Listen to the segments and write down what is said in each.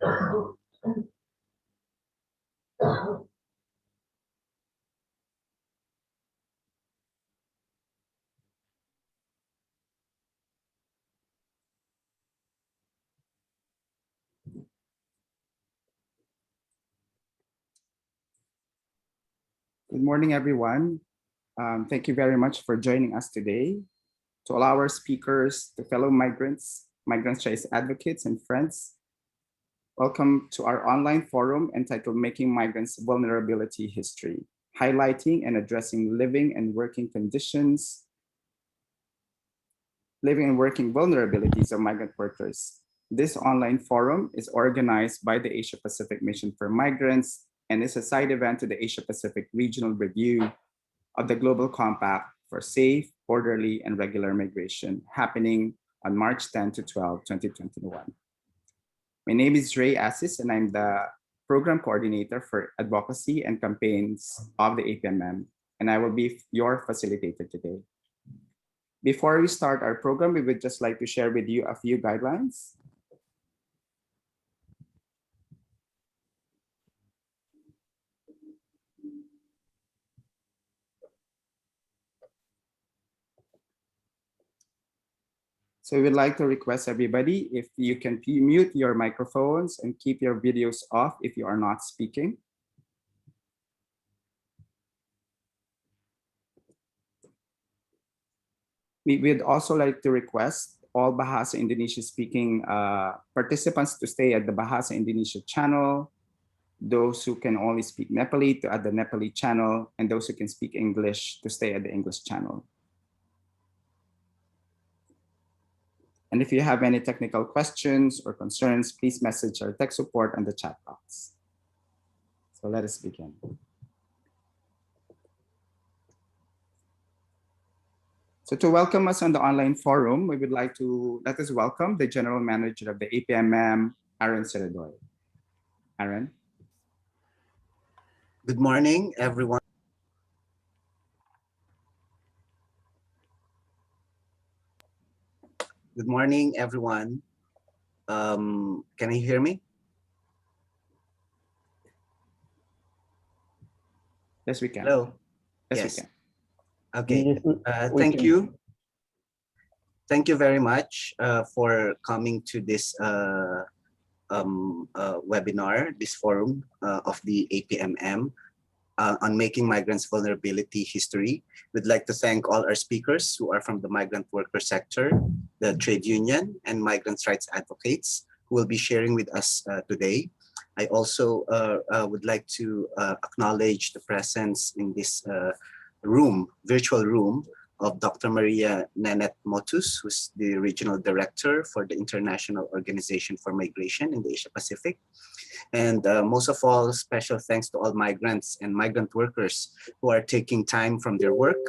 Good morning, everyone. Thank you very much for joining us today. To all our speakers, to fellow migrants, migrants' rights advocates, and friends, welcome to our online forum entitled Making Migrants Vulnerability History, highlighting and addressing living and working vulnerabilities of migrant workers. This online forum is organized by the Asia Pacific Mission for Migrants and is a side event to the Asia Pacific Regional Review of the Global Compact for Safe, Orderly, and Regular Migration, happening on March 10 to 12, 2021. My name is Ray Assis, and I'm the Program Coordinator for Advocacy and Campaigns of the APMM, and I will be your facilitator today. Before we start our program, we would just like to share with you a few guidelines. So we would like to request everybody, if you can mute your microphones and keep your videos off if you are not speaking. We would also like to request all Bahasa Indonesia speaking participants to stay at the Bahasa Indonesia channel, those who can only speak Nepali to add the Nepali channel, and those who can speak English to stay at the English channel. And if you have any technical questions or concerns, please message our tech support on the chat box. So let us begin. So to welcome us on the online forum, we would like to let us welcome the General Manager of the APMM, Aaron Ceredoy. Aaron. Good morning, everyone. Good morning, everyone. Can you hear me? Yes, we can. Hello. Yes, Yes. we can. Okay. Thank you. Thank you very much for coming to this webinar, this forum of the APMM on Making Migrants Vulnerability History. We'd like to thank all our speakers who are from the migrant worker sector, the trade union, and migrants' rights advocates who will be sharing with us today. I also would like to acknowledge the presence in this virtual room, of Dr. Maria Nanette Motus, who's the Regional Director for the International Organization for Migration in the Asia Pacific. And most of all, special thanks to all migrants and migrant workers who are taking time from their work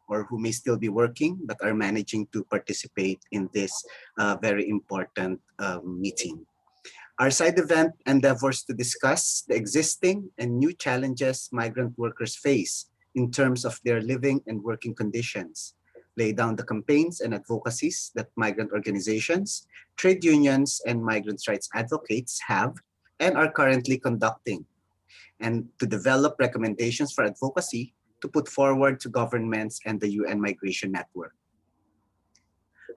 or who may still be working but are managing to participate in this very important meeting. Our side event endeavors to discuss the existing and new challenges migrant workers face in terms of their living and working conditions, lay down the campaigns and advocacies that migrant organizations, trade unions, and migrants' rights advocates have and are currently conducting, and to develop recommendations for advocacy to put forward to governments and the UN Migration Network.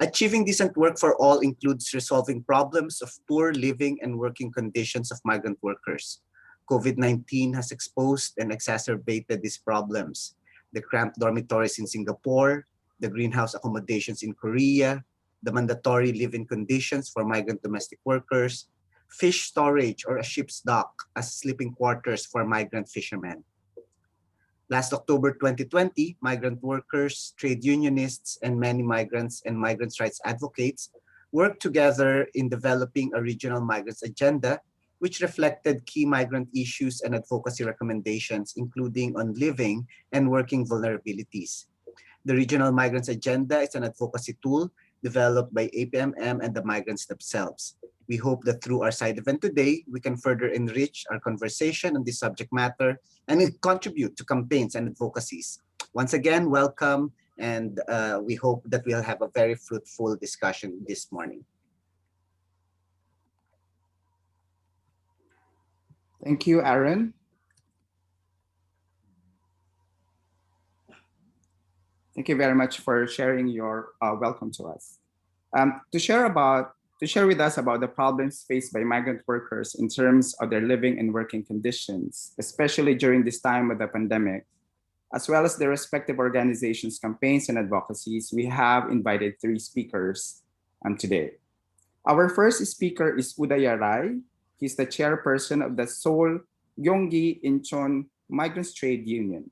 Achieving decent work for all includes resolving problems of poor living and working conditions of migrant workers. COVID-19 has exposed and exacerbated these problems. The cramped dormitories in Singapore, the greenhouse accommodations in Korea, the mandatory living conditions for migrant domestic workers, fish storage or a ship's dock as sleeping quarters for migrant fishermen. Last October 2020, migrant workers, trade unionists, and many migrants and migrants' rights advocates worked together in developing a regional migrants agenda which reflected key migrant issues and advocacy recommendations, including on living and working vulnerabilities. The Regional Migrants Agenda is an advocacy tool developed by APMM and the migrants themselves. We hope that through our side event today, we can further enrich our conversation on this subject matter and contribute to campaigns and advocacies. Once again, welcome, and we hope that we'll have a very fruitful discussion this morning. Thank you, Aaron. Thank you very much for sharing your welcome to us. To share with us about the problems faced by migrant workers in terms of their living and working conditions, especially during this time of the pandemic, as well as their respective organizations' campaigns and advocacies, we have invited three speakers today. Our first speaker is Udaya Rai. He's the chairperson of the Seoul Gyeonggi Incheon Migrants Trade Union.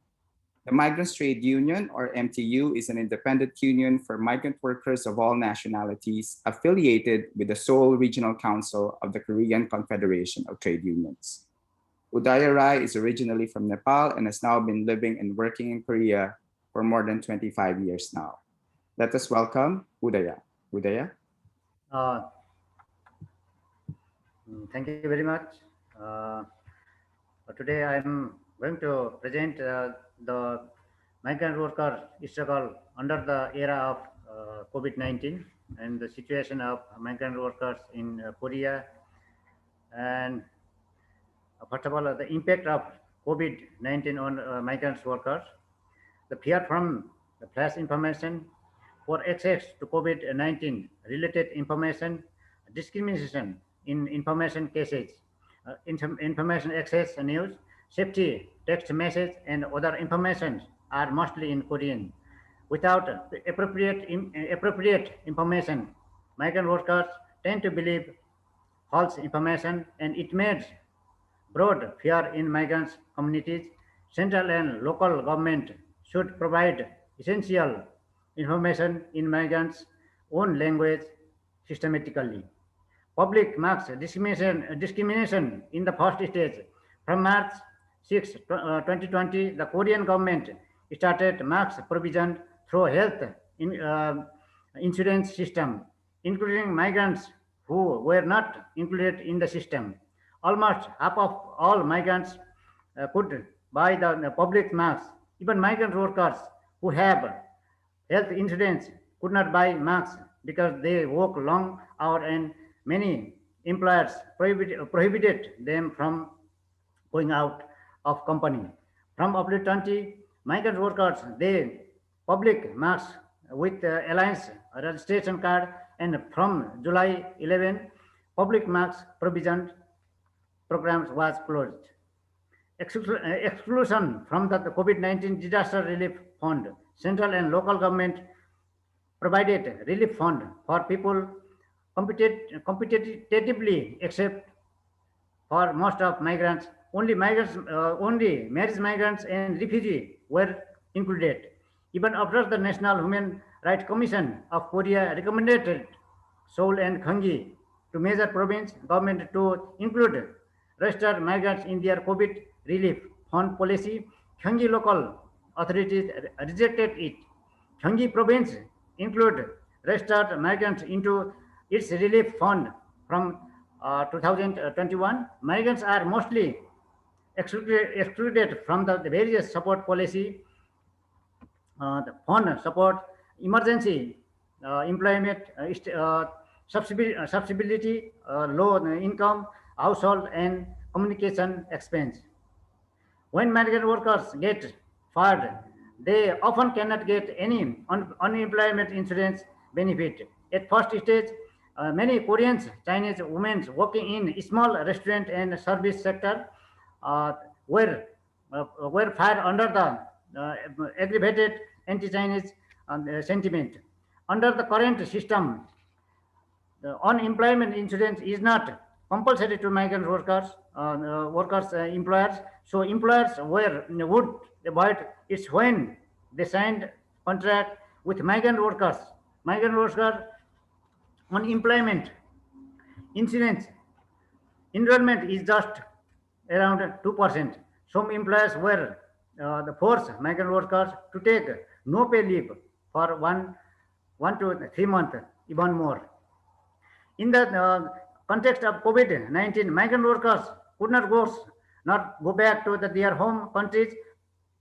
The Migrants Trade Union, or MTU, is an independent union for migrant workers of all nationalities affiliated with the Seoul Regional Council of the Korean Confederation of Trade Unions. Udaya Rai is originally from Nepal and has now been living and working in Korea for more than 25 years now. Let us welcome Udaya. Udaya? Thank you very much. Today I'm going to present the migrant worker struggle under the era of COVID-19 and the situation of migrant workers in Korea. And first of all, the impact of COVID-19 on migrant workers, the fear from the flash information, for access to COVID-19 related information, discrimination in information cases, information access news, safety text message, and other information are mostly in Korean. Without appropriate information, migrant workers tend to believe false information, and it makes broad fear in migrant communities. Central and local government should provide essential information in migrants' own language systematically. Public marks discrimination in the first stage. From March 6, 2020, the Korean government started marks provision through health insurance system, including migrants who were not included in the system. Almost half of all migrants could buy the public masks. Even migrant workers who have health insurance could not buy masks because they work long hours and many employers prohibited them from going out of company. From April 20, migrant workers, they public masks with alliance registration card, and from July 11, public masks provision programs was closed. Exclusion from the COVID-19 disaster relief fund. Central and local government provided relief fund for people competitively, except for most of migrants. Only marriage migrants and refugees were included. Even after the National Human Rights Commission of Korea recommended Seoul and Gyeonggi to major province government to include registered migrants in their COVID relief fund policy, Gyeonggi local authorities rejected it. Gyeonggi province include registered migrants into its relief fund from 2021. Migrants are mostly excluded from the various support policy, the fund support, emergency employment, subsidiary, low income, household, and communication expense. When migrant workers get fired, they often cannot get any unemployment insurance benefit. At first stage, many Koreans, Chinese women working in small restaurant and service sector were fired under the aggravated anti-Chinese sentiment. Under the current system, the unemployment insurance is not compulsory to migrant workers, employers. So employers would avoid it when they signed contract with migrant workers. Migrant workers unemployment insurance enrollment is just around 2%. Some employers were the force migrant workers to take no pay leave for 1 to 3 months, even more. In the context of COVID-19, migrant workers could not go back to their home countries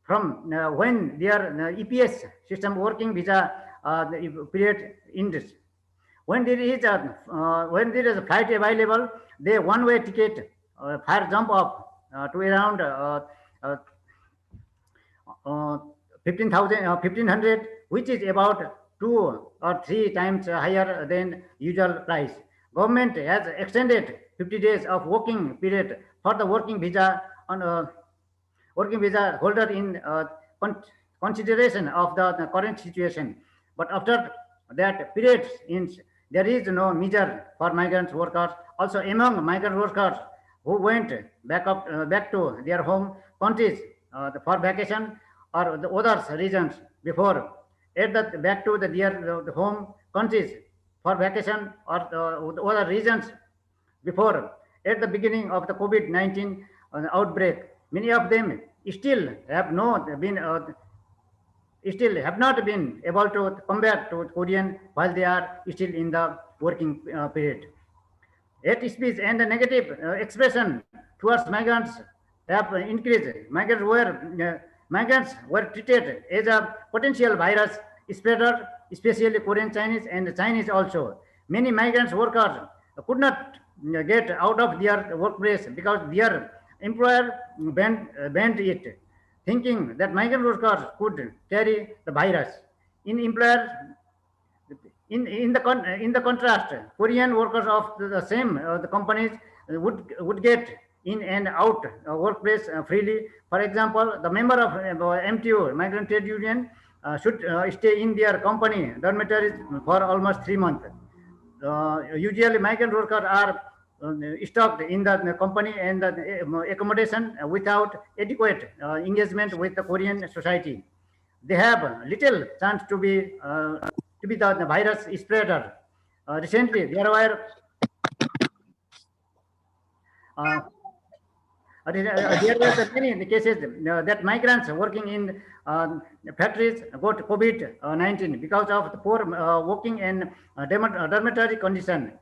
from when their EPS system working visa period ends. When there is a flight available, they one-way ticket fare jump off to around 1500, which is about 2 or 3 times higher than usual price. Government has extended 50 days of working period for the working visa on working visa holder in consideration of the current situation. But after that period, there is no measure for migrant workers. Also, among migrant workers who went back to their home countries for vacation or the other reasons before, back to the home countries for vacation or the other reasons before, at the beginning of the COVID-19 outbreak, many of them still have not been able to come back to Korean while they are still in the working period. Hate speech and the negative expression towards migrants have increased. Migrants were treated as a potential virus spreader, especially Korean Chinese and Chinese also. Many migrants workers could not get out of their workplace because their employer banned it, thinking that migrant workers could carry the virus. In employers in the contrast, Korean workers of the same the companies would get in and out workplace freely. For example, the member of MTU, Migrant Trade Union, should stay in their company dormitories for almost 3 months. Usually, migrant workers are stuck in the company and the accommodation without adequate engagement with the Korean society. They have little chance to be the virus spreader. Recently, there were many cases that migrants working in factories got COVID-19 because of the poor working and dormitory condition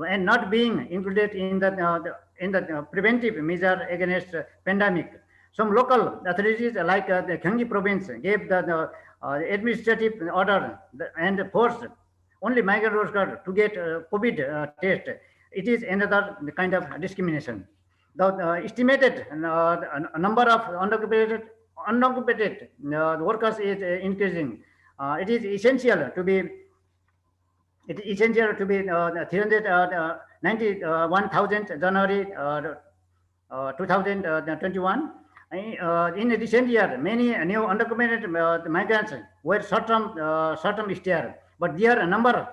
and not being included in the preventive measure against pandemic. Some local authorities like the Gyeonggi province gave the administrative order and forced only migrant workers to get COVID test. It is another kind of discrimination. The estimated number of unoccupied workers is increasing. It is essential to be 391,000 January 2021. In a recent year, many new undocumented migrants were short-term stay, but their number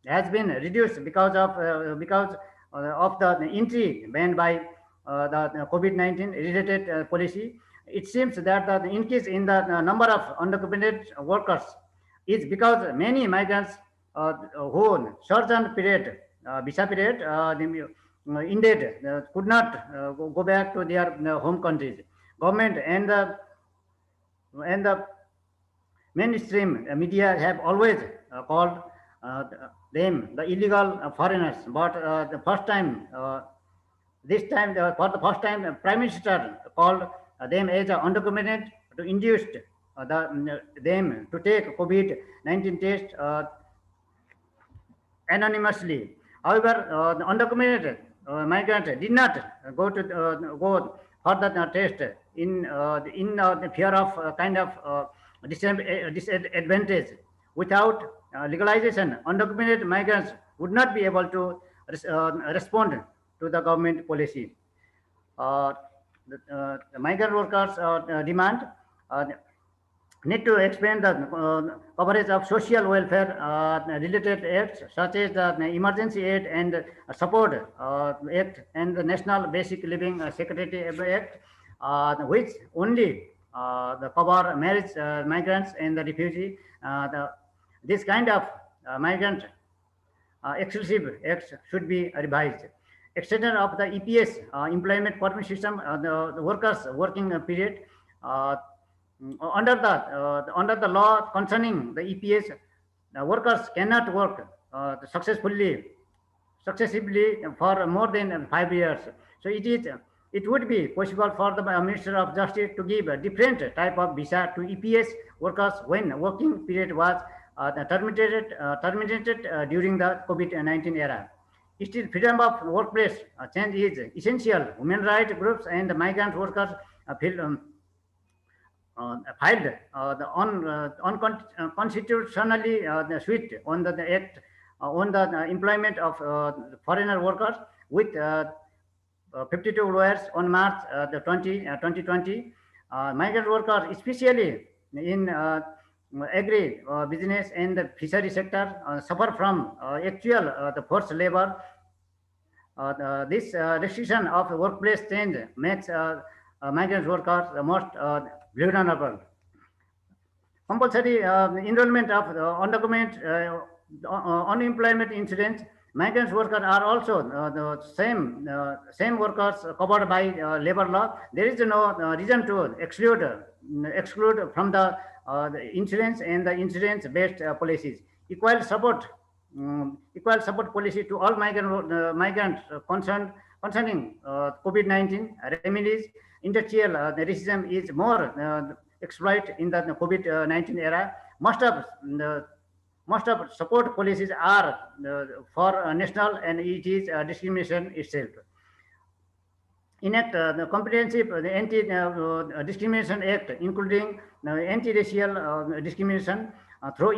has been reduced because of the entry banned by the COVID-19 related policy. It seems that the increase in the number of undocumented workers is because many migrants who short-term period visa period indeed could not go back to their home countries. Government and the mainstream media have always called them the illegal foreigners, but the first time for the first time, Prime Minister called them as undocumented to induce them to take COVID-19 test anonymously. However, the undocumented migrant did not go for the test in the fear of kind of disadvantage. Without legalization, undocumented migrants would not be able to respond to the government policy. The migrant workers demand need to expand the coverage of social welfare related acts such as the Emergency Aid and Support Act and the National Basic Living Security Act, which only the cover marriage migrants and the refugee. This kind of migrant exclusive acts should be revised. Extension of the EPS employment permit system, the workers working period under the law concerning the EPS, workers cannot work successively for more than 5 years. So it would be possible for the Minister of Justice to give a different type of visa to EPS workers when working period was terminated during the COVID-19 era. Still, freedom of workplace change is essential. Human rights groups and migrant workers feel filed unconstitutionally switch on the act on the employment of foreigner workers with 52 lawyers on March 2020. Migrant workers, especially in agri business and the fishery sector, suffer from actual the forced labor. This restriction of workplace change makes migrant workers the most vulnerable. Compulsory enrollment of unemployment insurance. Migrant workers are also the same workers covered by labor law. There is no reason to exclude from the insurance and the insurance-based policies. Equal support policy to all migrants concerning COVID-19 remedies. Industrial racism is more exploit in the COVID-19 era. Most of support policies are for national, and it is discrimination itself. Enact the comprehensive Anti-Discrimination Act, including anti-racial discrimination. Through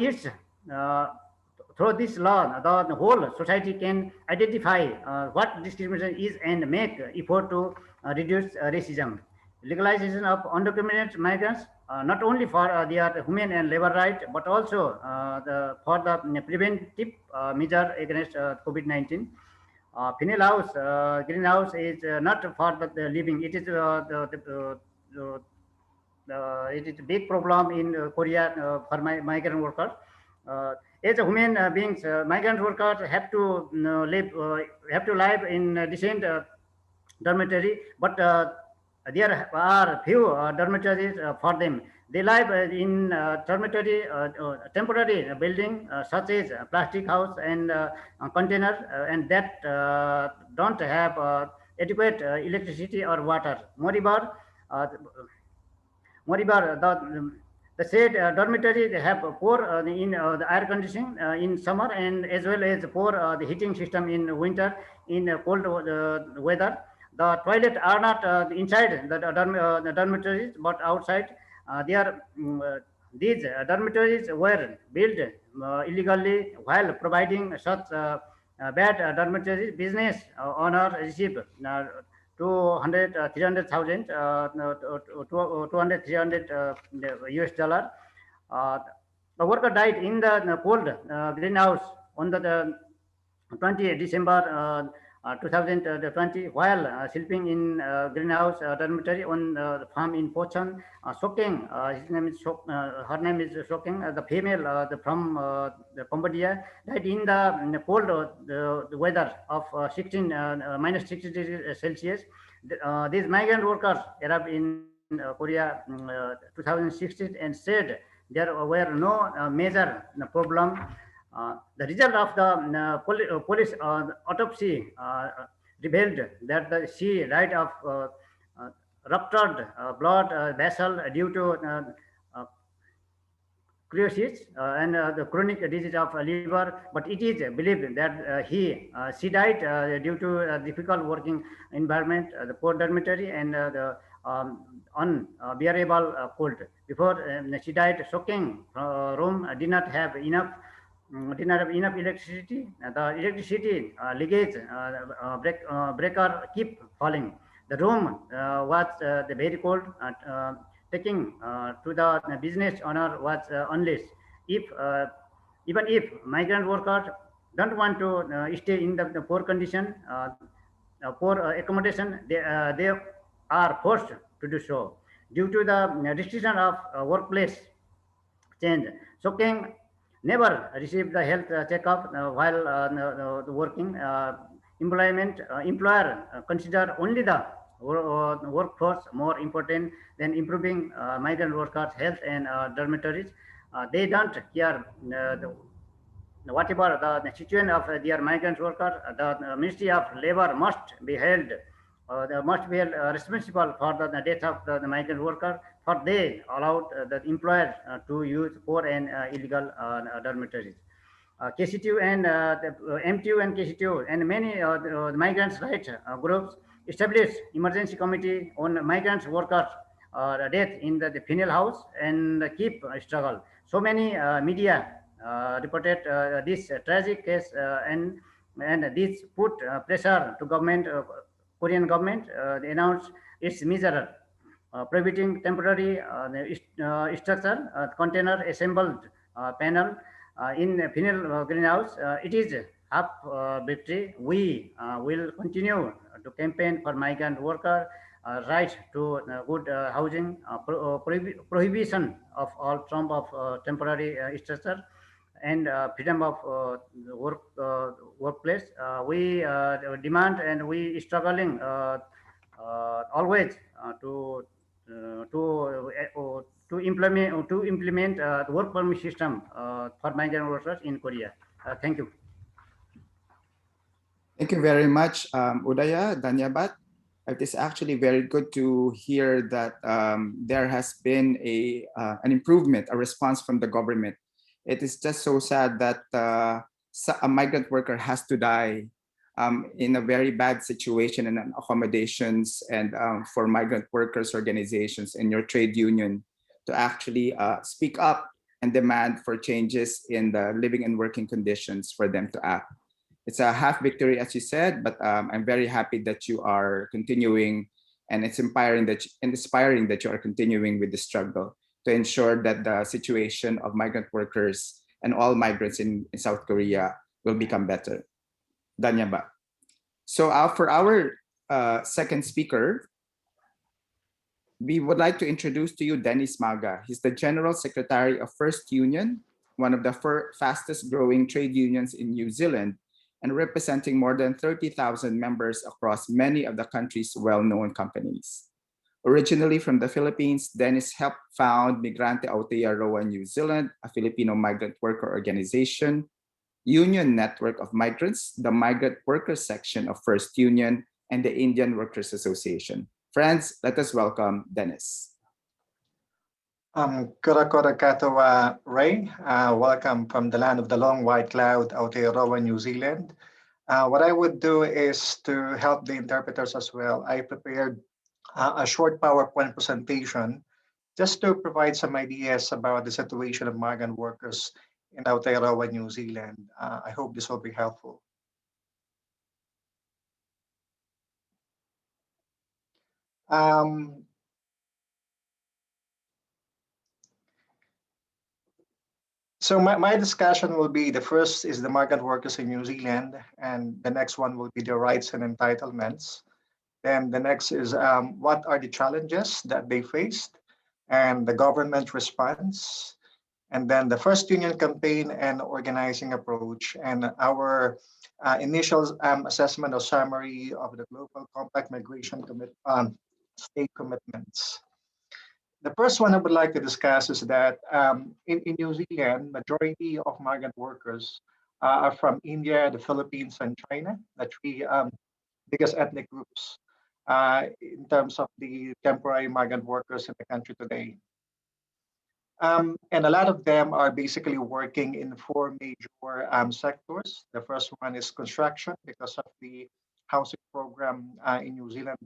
this law, the whole society can identify what discrimination is and make effort to reduce racism. Legalization of undocumented migrants, not only for their human and labor right, but also for the preventive measure against COVID-19. Greenhouse is not for the living. It is it is a big problem in Korea for migrant workers. As a human beings, migrant workers have to live in decent dormitory, but there are few dormitories for them. They live in temporary building such as plastic house and container, and that don't have adequate electricity or water. Moreover, the said dormitories have poor in the air conditioning in summer, and as well as poor the heating system in winter in cold weather. The toilets are not inside the dormitories, but outside. These dormitories were built illegally. While providing such bad dormitories, business owner received 300,000 US dollar. Uh, the worker died in the cold greenhouse on the 20 December 2020 while sleeping in greenhouse dormitory on the farm in Pochon. Soking, his name is her name is Soking. The female from the Cambodia died in the cold the weather of minus 60 degrees Celsius. These migrant workers arrived in Korea 2016 and said there were no major problem. The result of the police autopsy revealed that she died of ruptured blood vessel due to cirrhosis and the chronic disease of liver. But it is believed that she died due to difficult working environment, the poor dormitory, and the unbearable cold. Before she died, soaking room did not have enough electricity. The electricity leakage breaker keep falling. The room was very cold. Taking to the business owner was unless if even if migrant workers don't want to stay in the poor condition, poor accommodation, they are forced to do so due to the restriction of workplace change. Soking never received the health checkup while working. Employer consider only the workforce more important than improving migrant workers' health and dormitories. They don't care whatever the situation of their migrant workers. The Ministry of Labor must be held responsible for the death of the migrant worker, for they allowed the employer to use poor and illegal dormitories. KCTU and the, MTU and KCTU and many the migrants' rights groups established emergency committee on migrants workers death in the penal house and keep struggle. So many media reported this tragic case and this put pressure to government Korean government. They announced its measure prohibiting temporary structure container assembled panel in penal greenhouse. It is half victory. We will continue to campaign for migrant worker right to good housing, prohibition of all form of temporary structure, and freedom of workplace. We demand and we struggling always to implement the work permit system for migrant workers in Korea. Thank you. Thank you very much, Udaya, Danyabat. It is actually very good to hear that there has been an improvement, a response from the government. It is just so sad that a migrant worker has to die in a very bad situation in accommodations and for migrant workers organizations and your trade union to actually speak up and demand for changes in the living and working conditions for them to act. It's a half victory, as you said, but I'm very happy that you are continuing, and it's inspiring that you are continuing with the struggle to ensure that the situation of migrant workers and all migrants in South Korea will become better. Danyaba. So for our second speaker, we would like to introduce to you Dennis Maga. He's the General Secretary of First Union, one of the fastest growing trade unions in New Zealand, and representing more than 30,000 members across many of the country's well-known companies. Originally from the Philippines, Dennis helped found Migrante Aotearoa New Zealand, a Filipino migrant worker organization, Union Network of Migrants, the Migrant Workers section of First Union, and the Indian Workers Association. Friends, let us welcome Dennis. Kura katoa Rai, welcome from the land of the long white cloud, Aotearoa, New Zealand. What I would do is to help the interpreters as well. I prepared a short PowerPoint presentation just to provide some ideas about the situation of migrant workers in Aotearoa, New Zealand. I hope this will be helpful. So my discussion will be, the first is the migrant workers in New Zealand, and the next one will be their rights and entitlements. Then the next is what are the challenges that they faced and the government response. And then the First Union campaign and organizing approach, and our initial assessment or summary of the Global Compact Migration State commitments. The first one I would like to discuss is that in New Zealand, majority of migrant workers are from India, the Philippines, and China, the three biggest ethnic groups in terms of the temporary migrant workers in the country today. And a lot of them are basically working in four major sectors. The first one is construction because of the housing program in New Zealand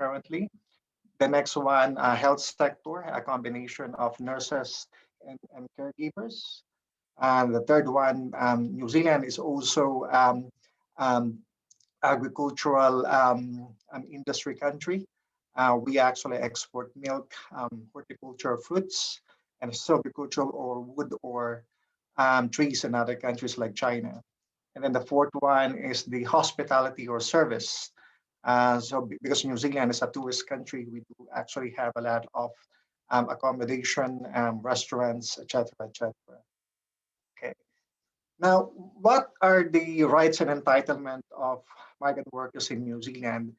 currently. The next one, health sector, a combination of nurses and caregivers. And the third one, New Zealand is also agricultural industry country. We actually export milk, horticulture, fruits, and silvicultural or wood or trees in other countries like China. And then the fourth one is the hospitality or service. So because New Zealand is a tourist country, we do actually have a lot of accommodation, restaurants, etc., etc. Okay. Now, what are the rights and entitlement of migrant workers in New Zealand?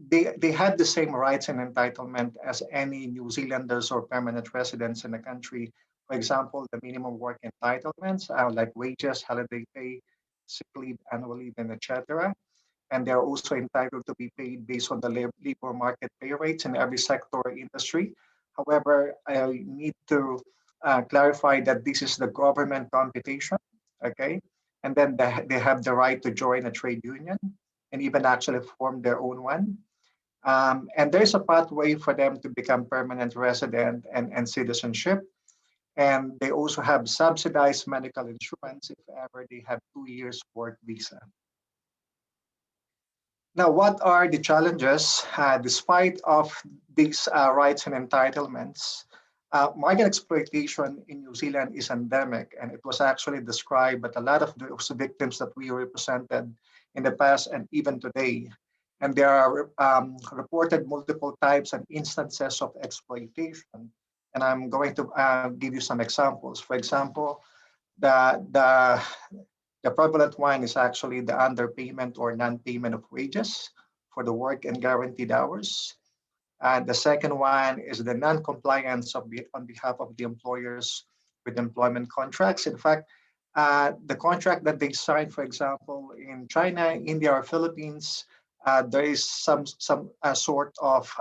They had the same rights and entitlement as any New Zealanders or permanent residents in the country. For example, the minimum work entitlements like wages, holiday pay, sick leave, annual leave, and etc. And they're also entitled to be paid based on the labor market pay rates in every sector or industry. However, I need to clarify that this is the government computation. okay? And then they have the right to join a trade union and even actually form their own one. And there's a pathway for them to become permanent resident and citizenship. And they also have subsidized medical insurance if ever they have 2 years work visa. Now, what are the challenges? Despite of these rights and entitlements, migrant exploitation in New Zealand is endemic, and it was actually described by a lot of those victims that we represented in the past and even today. And there are reported multiple types and instances of exploitation. And I'm going to give you some examples. For example, the the prevalent one is actually the underpayment or non-payment of wages for the work and guaranteed hours. And the second one is the non-compliance on behalf of the employers with employment contracts. In fact, the contract that they sign, for example, in China, India, or Philippines, there is some sort of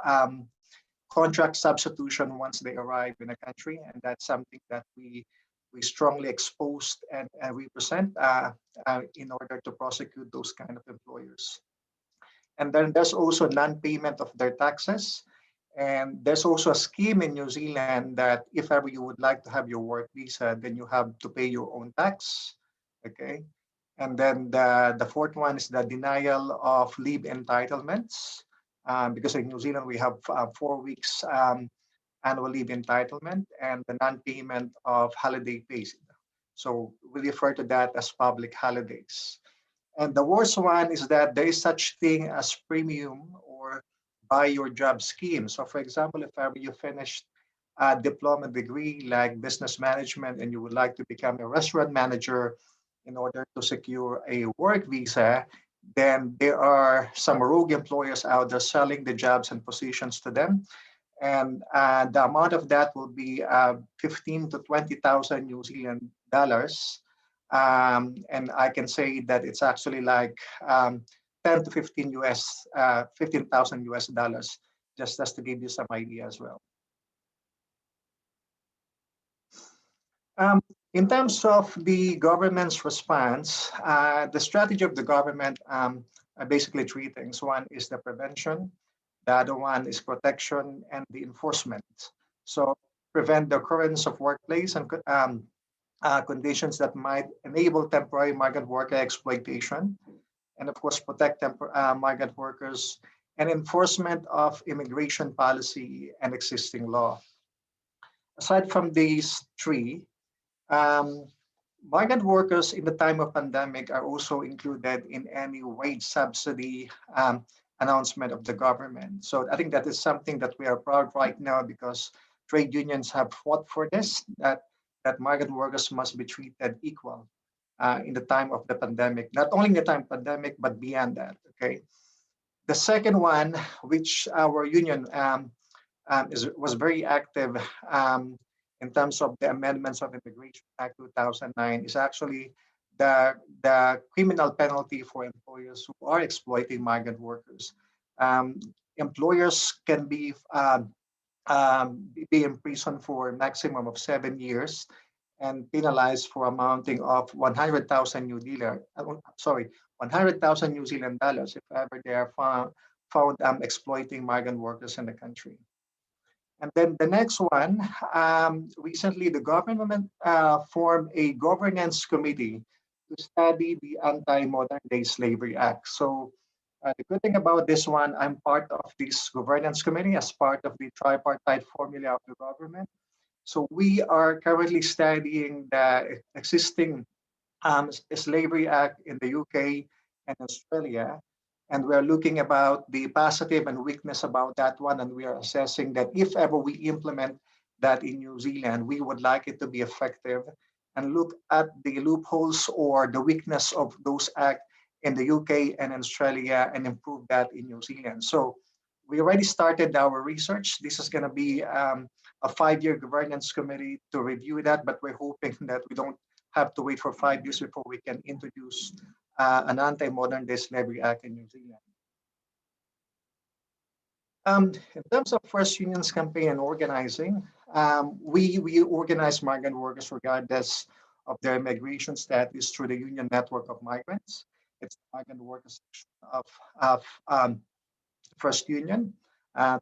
contract substitution once they arrive in a country, and that's something that we strongly exposed and represent in order to prosecute those kind of employers. And then there's also non-payment of their taxes. And there's also a scheme in New Zealand that if ever you would like to have your work visa, then you have to pay your own tax. Okay. And then the fourth one is the denial of leave entitlements. Because in New Zealand, we have 4 weeks annual leave entitlement and the non-payment of holiday pays. So we refer to that as public holidays. And the worst one is that there is such thing as premium or buy your job scheme. So for example, if ever you finished a diploma degree like business management and you would like to become a restaurant manager in order to secure a work visa, then there are some rogue employers out there selling the jobs and positions to them. And the amount of that will be 15 to 20,000 New Zealand dollars. And I can say that it's actually like 10 to 15,000 US dollars, just to give you some idea as well. In terms of the government's response, the strategy of the government are basically three things. One is the prevention, the other one is protection, and the enforcement. So prevent the occurrence of workplace and conditions that might enable temporary migrant worker exploitation, and of course protect migrant workers, and enforcement of immigration policy and existing law. Aside from these three, um, migrant workers in the time of pandemic are also included in any wage subsidy announcement of the government. So I think that is something that we are proud right now because trade unions have fought for this, that migrant workers must be treated equal in the time of the pandemic, not only in the time of pandemic, but beyond that, okay? The second one, which our union was very active in terms of the amendments of Immigration Act 2009, is actually the criminal penalty for employers who are exploiting migrant workers. Employers can be imprisoned for a maximum of 7 years and penalized for amounting of 100,000 100,000 New Zealand dollars if ever they are found exploiting migrant workers in the country. And then the next one, recently the government formed a governance committee to study the Anti-Modern Day Slavery Act. So the good thing about this one, I'm part of this governance committee as part of the tripartite formula of the government. So we are currently studying the existing Slavery Act in the UK and Australia. And we're looking about the positive and weakness about that one. And we are assessing that if ever we implement that in New Zealand, we would like it to be effective and look at the loopholes or the weakness of those acts in the UK and Australia and improve that in New Zealand. So we already started our research. This is going to be a 5-year governance committee to review that, but we're hoping that we don't have to wait for 5 years before we can introduce an anti-modern day slavery act in New Zealand. In terms of First Unions campaign and organizing, we organize migrant workers regardless of their immigration status through the Union Network of Migrants. It's the migrant workers section of First Union,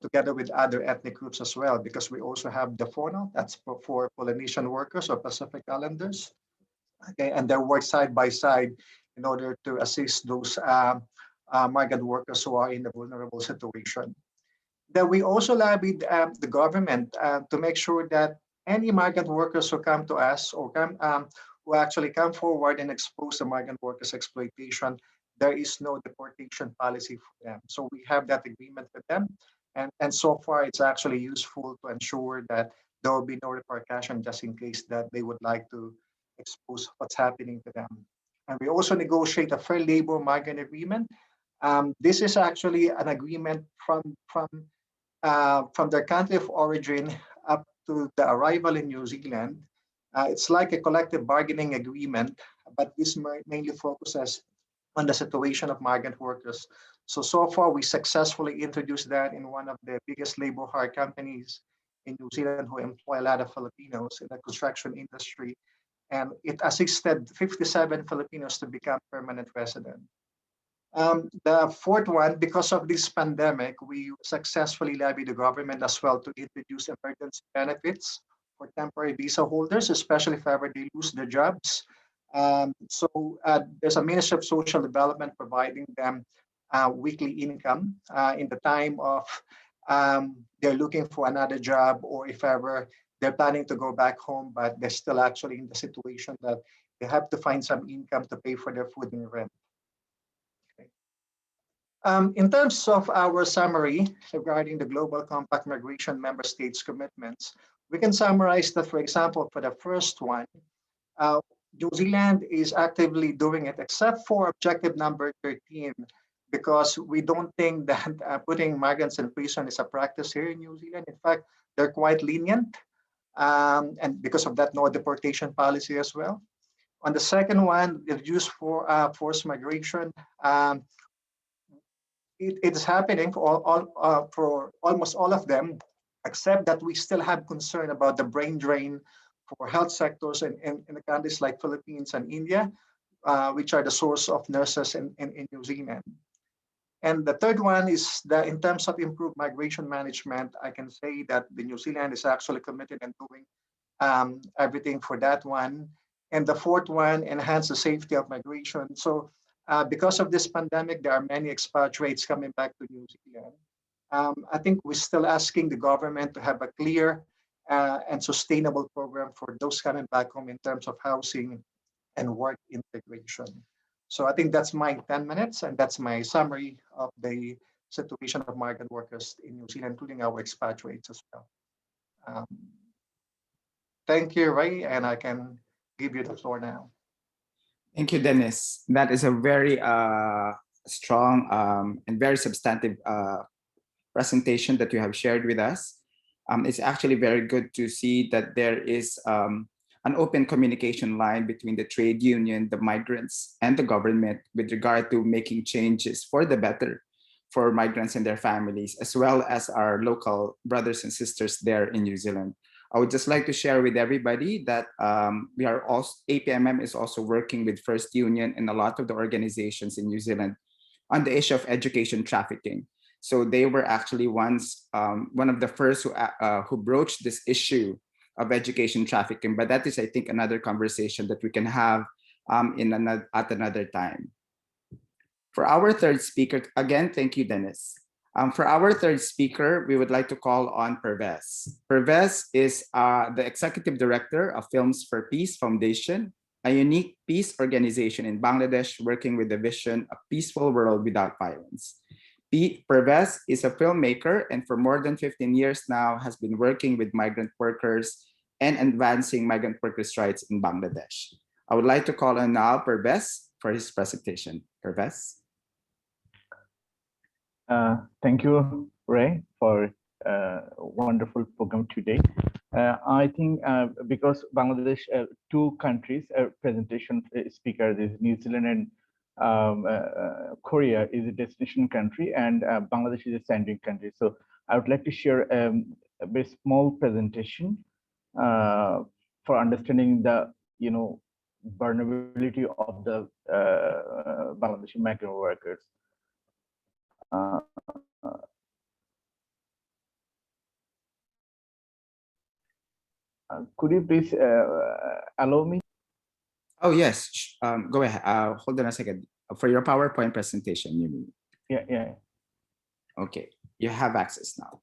together with other ethnic groups as well, because we also have the FONO, that's for Polynesian workers or Pacific Islanders. Okay, and they work side by side in order to assist those migrant workers who are in a vulnerable situation. Then we also lobbied the government to make sure that any migrant workers who come to us or who actually come forward and expose the migrant workers exploitation, there is no deportation policy for them. So we have that agreement with them. And so far, it's actually useful to ensure that there will be no repercussion just in case that they would like to expose what's happening to them. And we also negotiate a fair labor migrant agreement. This is actually an agreement from their country of origin up to the arrival in New Zealand. It's like a collective bargaining agreement, but this mainly focuses on the situation of migrant workers. So far, we successfully introduced that in one of the biggest labor hire companies in New Zealand who employ a lot of Filipinos in the construction industry. And it assisted 57 Filipinos to become permanent resident. The fourth one, because of this pandemic, we successfully lobbied the government as well to introduce emergency benefits for temporary visa holders, especially if ever they lose their jobs. There's a Ministry of Social Development providing them weekly income in the time of they're looking for another job, or if ever they're planning to go back home, but they're still actually in the situation that they have to find some income to pay for their food and rent. In terms of our summary regarding the Global Compact Migration Member States commitments, we can summarize that, for example, for the first one, New Zealand is actively doing it, except for objective number 13, because we don't think that putting migrants in prison is a practice here in New Zealand. In fact, they're quite lenient, and because of that, no deportation policy as well. On the second one, the use for forced migration, it's happening for almost all of them, except that we still have concern about the brain drain for health sectors in the countries like Philippines and India, which are the source of nurses in New Zealand. And the third one is that in terms of improved migration management, I can say that the New Zealand is actually committed and doing everything for that one. And the fourth one, enhance the safety of migration. So because of this pandemic, there are many expatriates coming back to New Zealand. I think we're still asking the government to have a clear and sustainable program for those coming back home in terms of housing and work integration. So I think that's my 10 minutes, and that's my summary of the situation of migrant workers in New Zealand, including our expatriates as well. Thank you, Ray, and I can give you the floor now. Thank you, Dennis. That is a very strong and very substantive presentation that you have shared with us. It's actually very good to see that there is an open communication line between the trade union, the migrants, and the government with regard to making changes for the better for migrants and their families, as well as our local brothers and sisters there in New Zealand. I would just like to share with everybody that we are also, APMM is also working with First Union and a lot of the organizations in New Zealand on the issue of education trafficking. So they were actually once one of the first who broached this issue of education trafficking. But that is, I think, another conversation that we can have at another time. For our third speaker, again, thank you, Dennis. For our third speaker, we would like to call on Pervez. Pervez is the Executive Director of Films4Peace Foundation, a unique peace organization in Bangladesh working with the vision of peaceful world without violence. Pervez is a filmmaker and for more than 15 years now has been working with migrant workers and advancing migrant workers' rights in Bangladesh. I would like to call on now Pervez for his presentation. Pervez. Thank you, Ray, for a wonderful program today. I think because Bangladesh, two countries, presentation speaker is New Zealand and Korea is a destination country, and Bangladesh is a sending country. So I would like to share a very small presentation for understanding the vulnerability of the Bangladeshi migrant workers. Could you please allow me? Oh, yes. Go ahead. Hold on a second. For your PowerPoint presentation, you mean? Yeah. Okay. You have access now.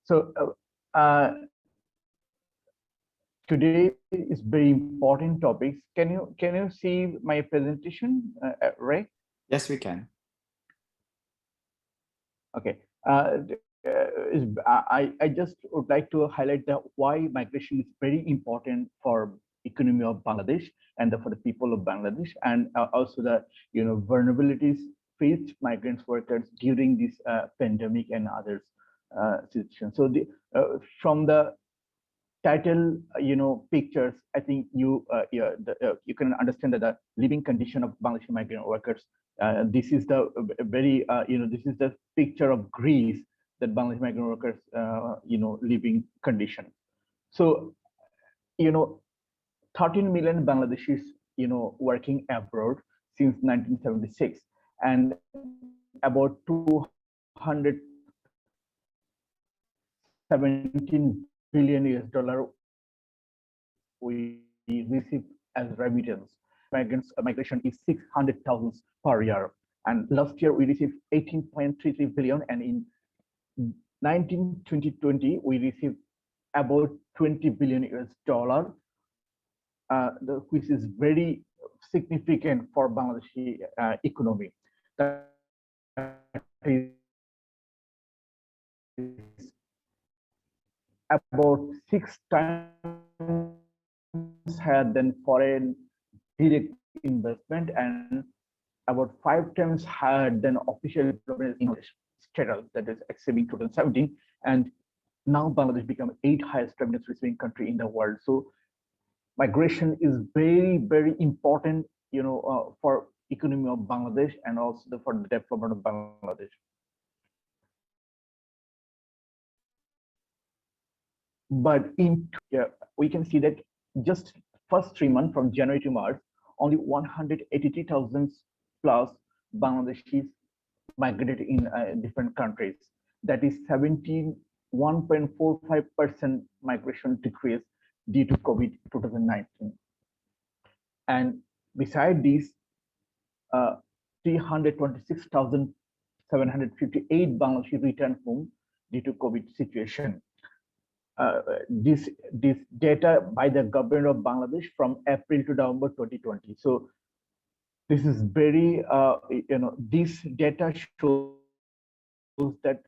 So today is very important topics. Can you see my presentation, Ray? Yes, we can. Okay. I just would like to highlight why migration is very important for economy of Bangladesh and for the people of Bangladesh, and also the vulnerabilities faced migrants workers during this pandemic and others situations. So from the title, pictures, I think you can understand that the living condition of Bangladeshi migrant workers. This is the very, this is the picture of Greece that Bangladeshi migrant workers, living condition. So, 13 million Bangladeshis, working abroad since 1976, and about 217 billion US dollar we receive as remittance. Migration is 600,000 per year. And last year we received 18.33 billion. And in 2020, we received about 20 billion US dollar, which is very significant for Bangladeshi economy. That is about 6 times higher than foreign direct investment and about 5 times higher than official development in English status, that is exceeding 2017. And now Bangladesh became 8th highest remittance receiving country in the world. So migration is very, very important, for economy of Bangladesh and also for the development of Bangladesh. But we can see that just first 3 months from January to March, only 183,000 plus Bangladeshis migrated in different countries. That is 1.45% migration decrease due to COVID 2019. And beside this, 326,758 Bangladeshi returned home due to COVID situation. This data by the government of Bangladesh from April to November 2020. So this is very, this data shows that,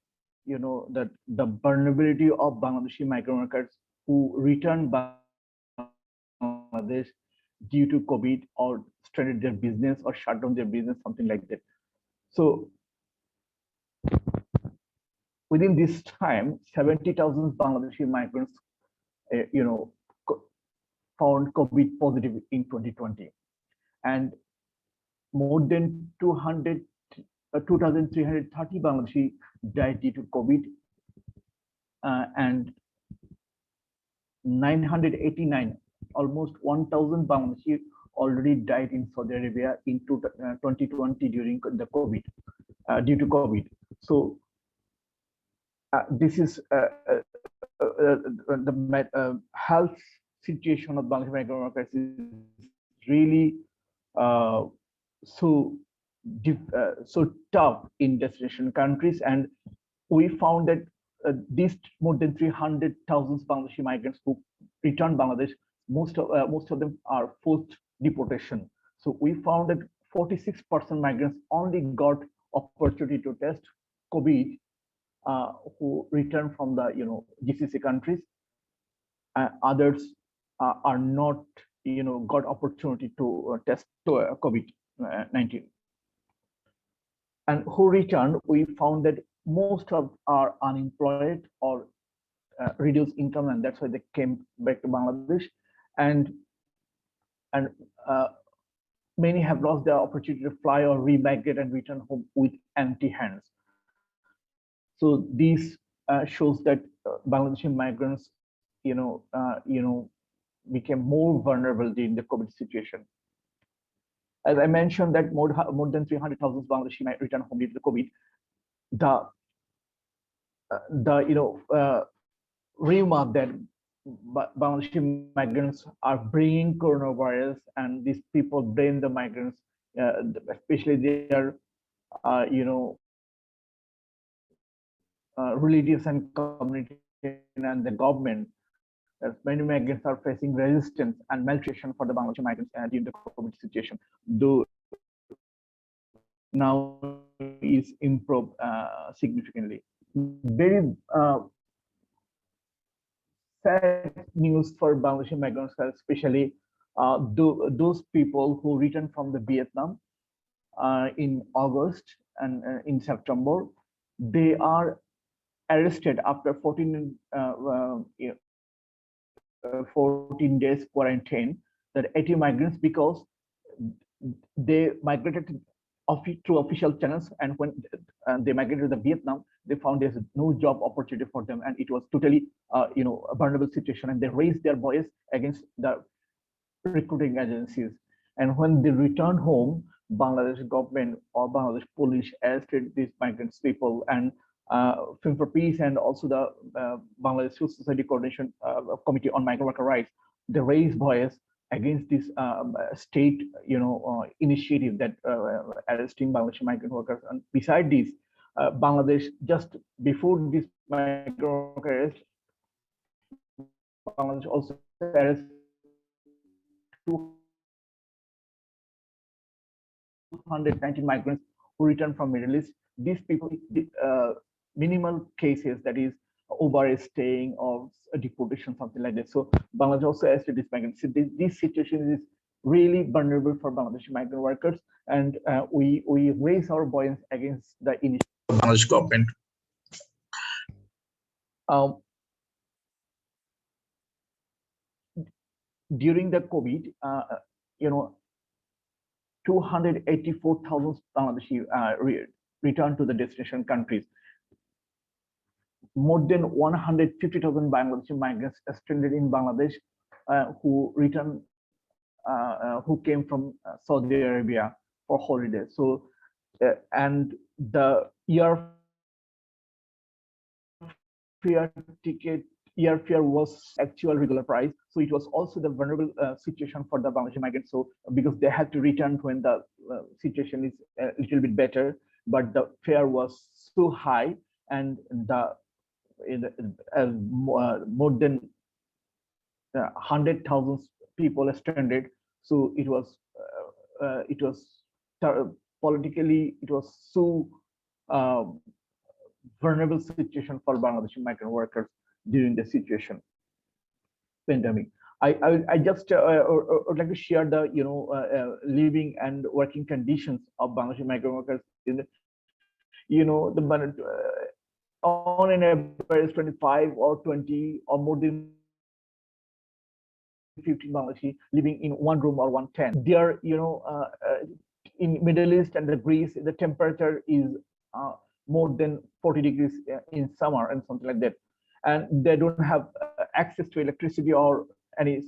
that the vulnerability of Bangladeshi migrant workers who return Bangladesh due to COVID or stranded their business or shut down their business, something like that. So within this time, 70,000 Bangladeshi migrants, found COVID positive in 2020, and more than 2,330 Bangladeshi died due to COVID, and 989, almost 1,000 Bangladeshi already died in Saudi Arabia in 2020 during the COVID, due to COVID. So this is the health situation of Bangladeshi migrant workers is really so tough in destination countries, and we found that these more than 300,000 Bangladeshi migrants who return Bangladesh, most of them are forced deportation. So we found that 46% migrants only got opportunity to test COVID who return from the GCC countries. Others are not got opportunity to test COVID-19. and who returned, we found that most of are unemployed or reduced income, and that's why they came back to Bangladesh. And and many have lost their opportunity to fly or remigrate and return home with empty hands. So this shows that Bangladeshi migrants, became more vulnerable during the COVID situation. As I mentioned, that more than 300,000 Bangladeshi might return home due to the COVID. The rumor that Bangladeshi migrants are bringing coronavirus, and these people blame the migrants, especially their, relatives and community and the government. As many migrants are facing resistance and maltreatment for the Bangladeshi migrants during the COVID situation, though now is improved significantly. Very sad news for Bangladeshi migrants, especially those people who returned from the Vietnam in August and in September. They are arrested after 14 days quarantine, that 80 migrants, because they migrated through official channels, and when they migrated to Vietnam, they found there's no job opportunity for them, and it was totally a vulnerable situation, and they raised their voice against the recruiting agencies. And when they returned home, Bangladesh government or Bangladesh police arrested these migrants people, and Films4Peace and also the Bangladesh Civil Society Coordination Committee on Migrant Worker Rights, they raised voice against this state, initiative that arresting Bangladeshi migrant workers. And beside this, Bangladesh, just before this migrant worker arrest, Bangladesh also arrested 219 migrants who returned from Middle East. These people, minimal cases, that is overstaying or deportation, something like that. So Bangladesh also arrested these migrants. So this situation is really vulnerable for Bangladeshi migrant workers, and we raise our voice against the initiative of Bangladesh government. During the COVID, 284,000 Bangladeshi returned to the destination countries. More than 150,000 Bangladeshi migrants stranded in Bangladesh, who came from Saudi Arabia for holidays. So, and the airfare was actual regular price. So it was also the vulnerable situation for the Bangladeshi migrants. So because they had to return when the situation is a little bit better, but the fare was so high, and more than 100,000 people stranded. So it was politically, it was so vulnerable situation for Bangladeshi migrant workers during the situation pandemic. I just would like to share the living and working conditions of Bangladeshi migrant workers. On an average 25 or 20 or more than 15 Bangladeshi living in one room or one tent. There, in Middle East and the Greece, the temperature is more than 40 degrees in summer and something like that, and they don't have access to electricity or any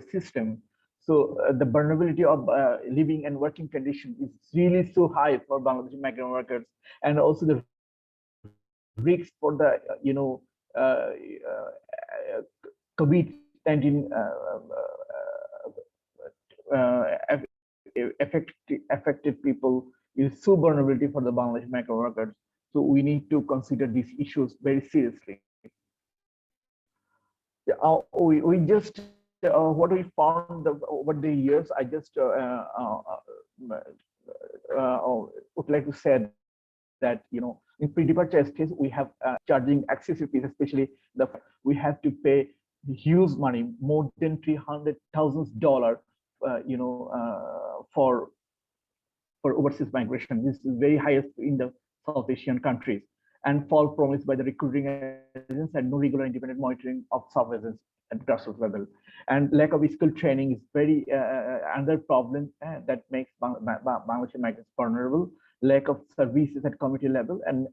system. So the vulnerability of living and working condition is really so high for Bangladeshi migrant workers, and also the risks for the COVID-19 affected people is so vulnerability for the Bangladeshi migrant workers. So we need to consider these issues very seriously. We just what we found over the years. I just would like to say that in pre-departure stage we have charging excessive fees, especially we have to pay huge money, more than $300,000, for for overseas migration. This is very highest in the South Asian countries, and fall promised by the recruiting agents and no regular independent monitoring of sub-agents at grassroots level. And lack of skill training is very another problem that makes Bangladeshi migrants vulnerable. Lack of services at community level, and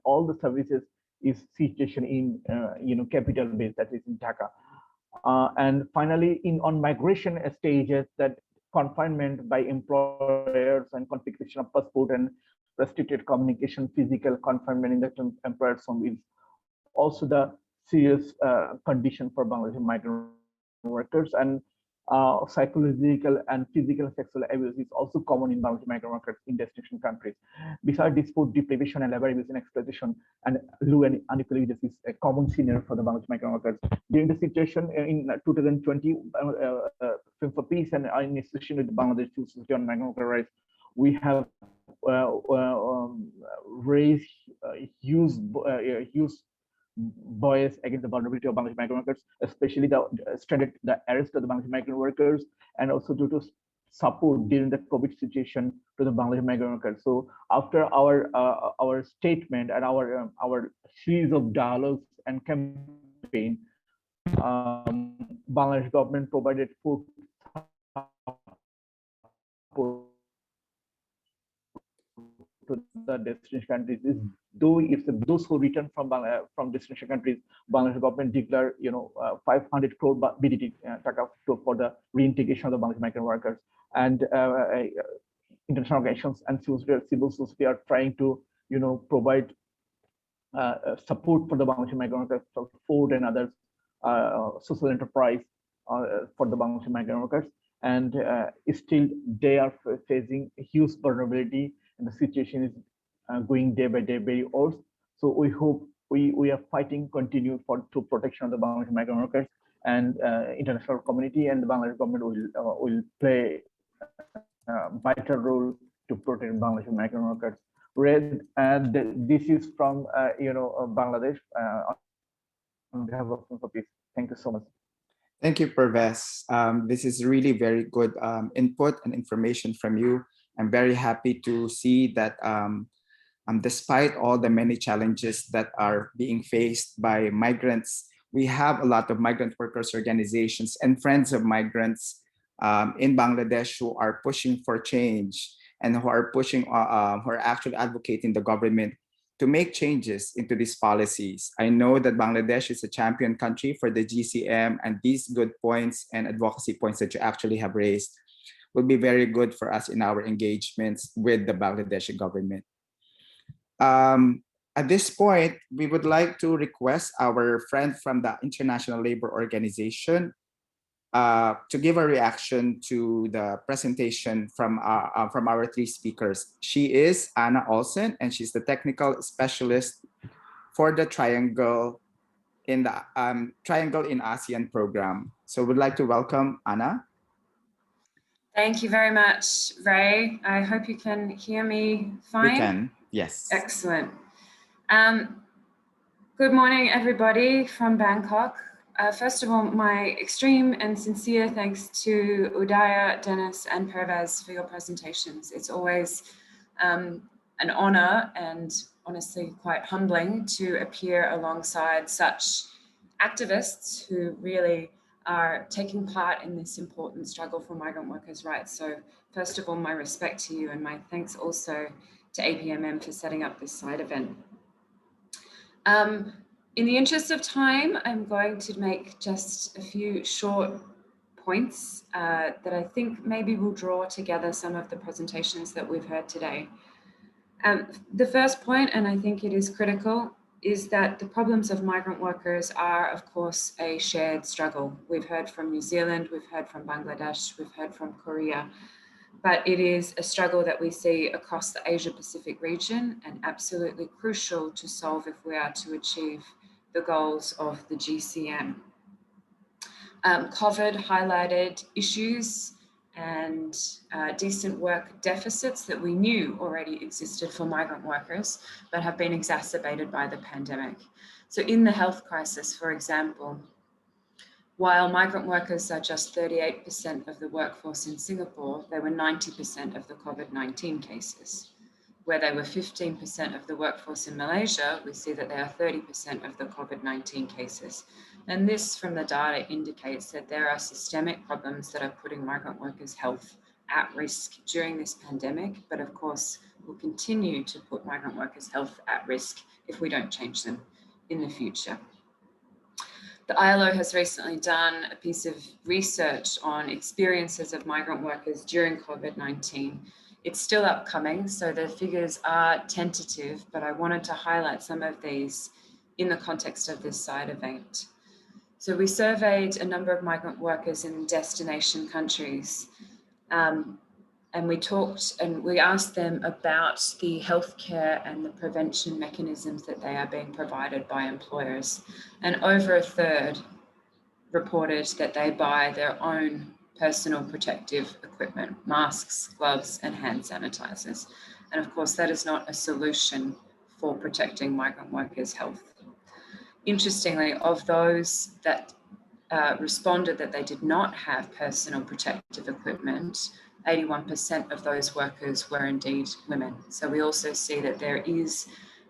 all the services is situation in capital base, that is in Dhaka. And finally, on migration stages, that confinement by employers and confiscation of passport and restricted communication, physical confinement in the employer's home is also the serious condition for Bangladeshi migrant workers. And psychological and physical sexual abuse is also common in Bangladeshi migrant workers in destination countries. Besides this, food deprivation and labor abuse and exploitation and low and unequal wages is a common scenario for the Bangladeshi migrant workers. During the situation in 2020, Films4Peace and in association with the Bangladesh Society on Migrant Worker Rights, we have raised huge voice against the vulnerability of Bangladeshi migrant workers, especially the arrest of the Bangladeshi migrant workers, and also due to support during the COVID situation to the Bangladeshi migrant workers. So after our statement and our series of dialogues and campaign, Bangladesh government provided food support to the destination countries. Though if those who return from destination countries, Bangladesh government declare 500 crore BDT taka for the reintegration of the Bangladeshi migrant workers, and international organizations and civil society are trying to provide support for the Bangladeshi migrant workers for food and other social enterprise for the Bangladeshi migrant workers, and still they are facing huge vulnerability, and the situation is going day by day very worse. So we hope we are fighting continue to protection of the Bangladeshi migrant workers, and international community and the Bangladesh government will play a vital role to protect Bangladeshi migrant workers. And this is from Bangladesh on behalf of Films4Peace. Thank you so much. Thank you, Pervez. This is really very good input and information from you. I'm very happy to see that despite all the many challenges that are being faced by migrants, we have a lot of migrant workers organizations and friends of migrants in Bangladesh who are pushing for change and who are actually advocating the government to make changes into these policies. I know that Bangladesh is a champion country for the GCM, and these good points and advocacy points that you actually have raised will be very good for us in our engagements with the Bangladeshi government. At this point, we would like to request our friend from the International Labour Organization to give a reaction to the presentation from our three speakers. She is Anna Olsen, and she's the technical specialist for the Triangle in ASEAN program. So we'd like to welcome Anna. Thank you very much, Ray. I hope you can hear me fine. We can, yes. Excellent. Good morning, everybody from Bangkok. First of all, my extreme and sincere thanks to Udaya, Dennis, and Pervez for your presentations. It's always an honor and honestly quite humbling to appear alongside such activists who really are taking part in this important struggle for migrant workers' rights. So first of all, my respect to you, and my thanks also to APMM for setting up this side event. In the interest of time, I'm going to make just a few short points that I think maybe will draw together some of the presentations that we've heard today. The first point, and I think it is critical, is that the problems of migrant workers are, of course, a shared struggle. We've heard from New Zealand, we've heard from Bangladesh, we've heard from Korea, but it is a struggle that we see across the Asia-Pacific region and absolutely crucial to solve if we are to achieve the goals of the GCM. COVID highlighted issues and decent work deficits that we knew already existed for migrant workers, but have been exacerbated by the pandemic. So in the health crisis, for example, While migrant workers are just 38% of the workforce in Singapore, they were 90% of the COVID-19 cases. Where they were 15% of the workforce in Malaysia, we see that they are 30% of the COVID-19 cases. And this from the data indicates that there are systemic problems that are putting migrant workers' health at risk during this pandemic, but of course will continue to put migrant workers' health at risk if we don't change them in the future. The ILO has recently done a piece of research on experiences of migrant workers during COVID-19. It's still upcoming, so the figures are tentative, but I wanted to highlight some of these in the context of this side event. So we surveyed a number of migrant workers in destination countries, and we asked them about the healthcare and the prevention mechanisms that they are being provided by employers. And over a third reported that they buy their own personal protective equipment, masks, gloves, and hand sanitizers. And of course, that is not a solution for protecting migrant workers' health. Interestingly, of those that responded that they did not have personal protective equipment, 81% of those workers were indeed women. So we also see that there is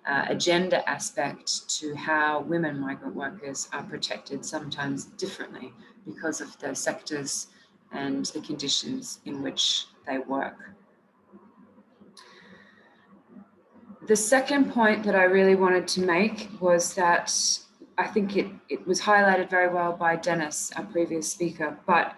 a gender aspect to how women migrant workers are protected, sometimes differently because of the sectors and the conditions in which they work. The second point that I really wanted to make was that I think it was highlighted very well by Dennis, our previous speaker, but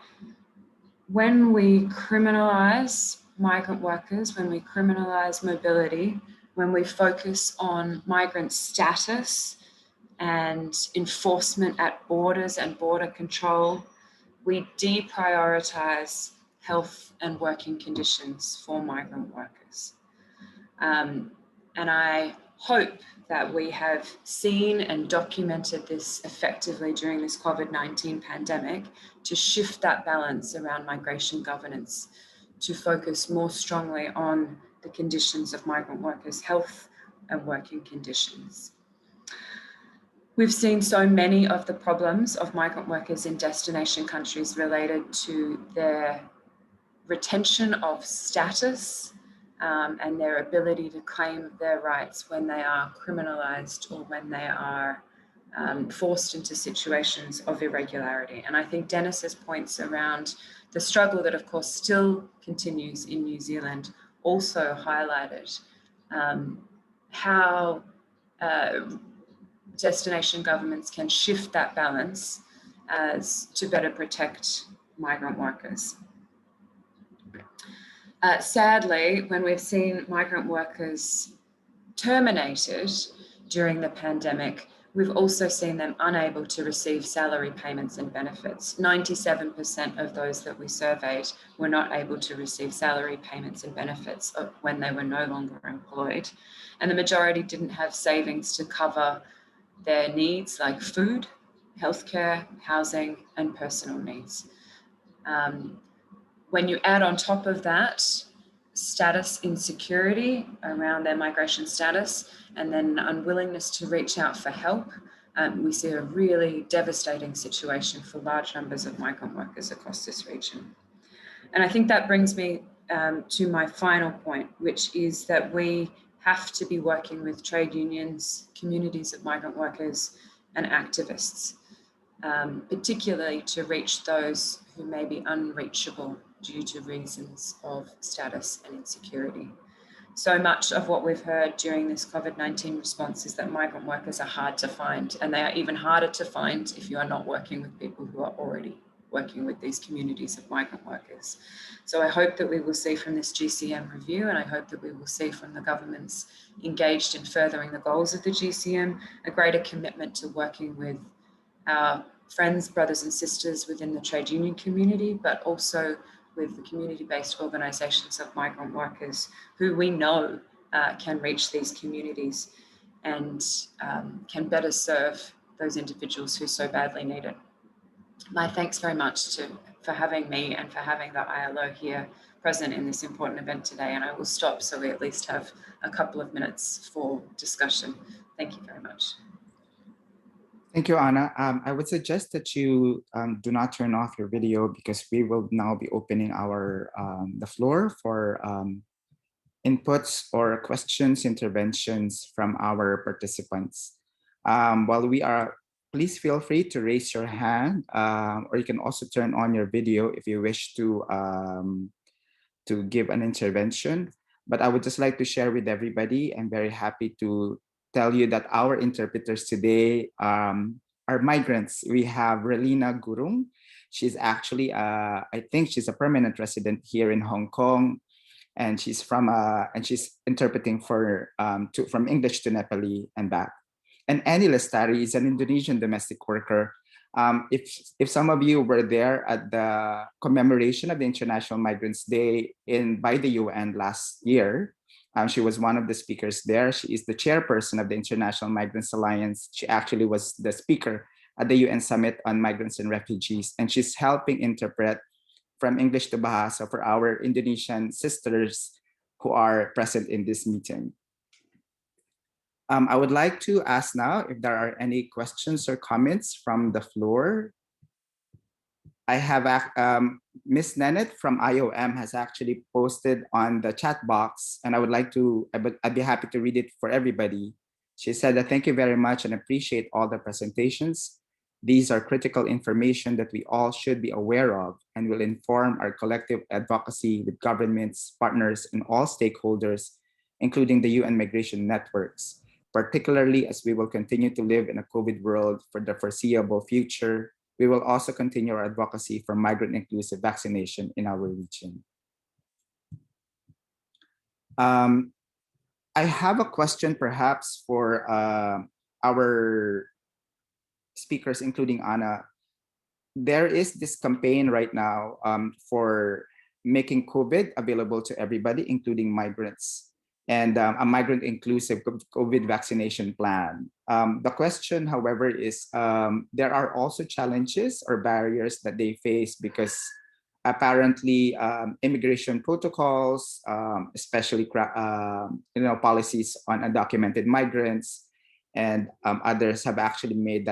when we criminalize migrant workers, when we criminalize mobility, when we focus on migrant status and enforcement at borders and border control, we deprioritize health and working conditions for migrant workers. And I hope that we have seen and documented this effectively during this COVID-19 pandemic to shift that balance around migration governance, to focus more strongly on the conditions of migrant workers' health and working conditions. We've seen so many of the problems of migrant workers in destination countries related to their retention of status and their ability to claim their rights when they are criminalized or when they are forced into situations of irregularity. And I think Dennis's points around the struggle that of course still continues in New Zealand also highlighted how destination governments can shift that balance as to better protect migrant workers. Sadly, when we've seen migrant workers terminated during the pandemic, we've also seen them unable to receive salary payments and benefits. 97% of those that we surveyed were not able to receive salary payments and benefits when they were no longer employed. And the majority didn't have savings to cover their needs like food, healthcare, housing, and personal needs. When you add on top of that status insecurity around their migration status and then unwillingness to reach out for help, we see a really devastating situation for large numbers of migrant workers across this region. And I think that brings me to my final point, which is that we have to be working with trade unions, communities of migrant workers, and activists, particularly to reach those who may be unreachable due to reasons of status and insecurity. So much of what we've heard during this COVID-19 response is that migrant workers are hard to find, and they are even harder to find if you are not working with people who are already working with these communities of migrant workers. So I hope that we will see from this GCM review, and I hope that we will see from the governments engaged in furthering the goals of the GCM, a greater commitment to working with our friends, brothers and sisters within the trade union community, but also with the community-based organisations of migrant workers who we know can reach these communities and can better serve those individuals who so badly need it. My thanks very much for having me and for having the ILO here present in this important event today. And I will stop so we at least have a couple of minutes for discussion. Thank you very much. Thank you, Anna. I would suggest that you do not turn off your video because we will now be opening our the floor for inputs or questions, interventions from our participants. While we are, please feel free to raise your hand, or you can also turn on your video if you wish to give an intervention. But I would just like to share with everybody, I'm very happy to tell you that our interpreters today are migrants. We have Relina Gurung. She's actually, I think she's a permanent resident here in Hong Kong, and she's interpreting for from English to Nepali and back. And Annie Lestari is an Indonesian domestic worker. If some of you were there at the commemoration of the International Migrants Day by the UN last year, she was one of the speakers there. She is the chairperson of the International Migrants Alliance. She actually was the speaker at the UN Summit on Migrants and Refugees, and she's helping interpret from English to Bahasa for our Indonesian sisters who are present in this meeting. I would like to ask now if there are any questions or comments from the floor. I have Ms. Neneth from IOM has actually posted on the chat box, and I'd be happy to read it for everybody. She said that thank you very much and appreciate all the presentations. These are critical information that we all should be aware of and will inform our collective advocacy with governments, partners, and all stakeholders, including the UN migration networks, particularly as we will continue to live in a COVID world for the foreseeable future. We will also continue our advocacy for migrant-inclusive vaccination in our region. I have a question perhaps for our speakers, including Anna. There is this campaign right now for making COVID available to everybody, including migrants, and a migrant-inclusive COVID vaccination plan. The question, however, is there are also challenges or barriers that they face because apparently immigration protocols, especially policies on undocumented migrants, and others have actually made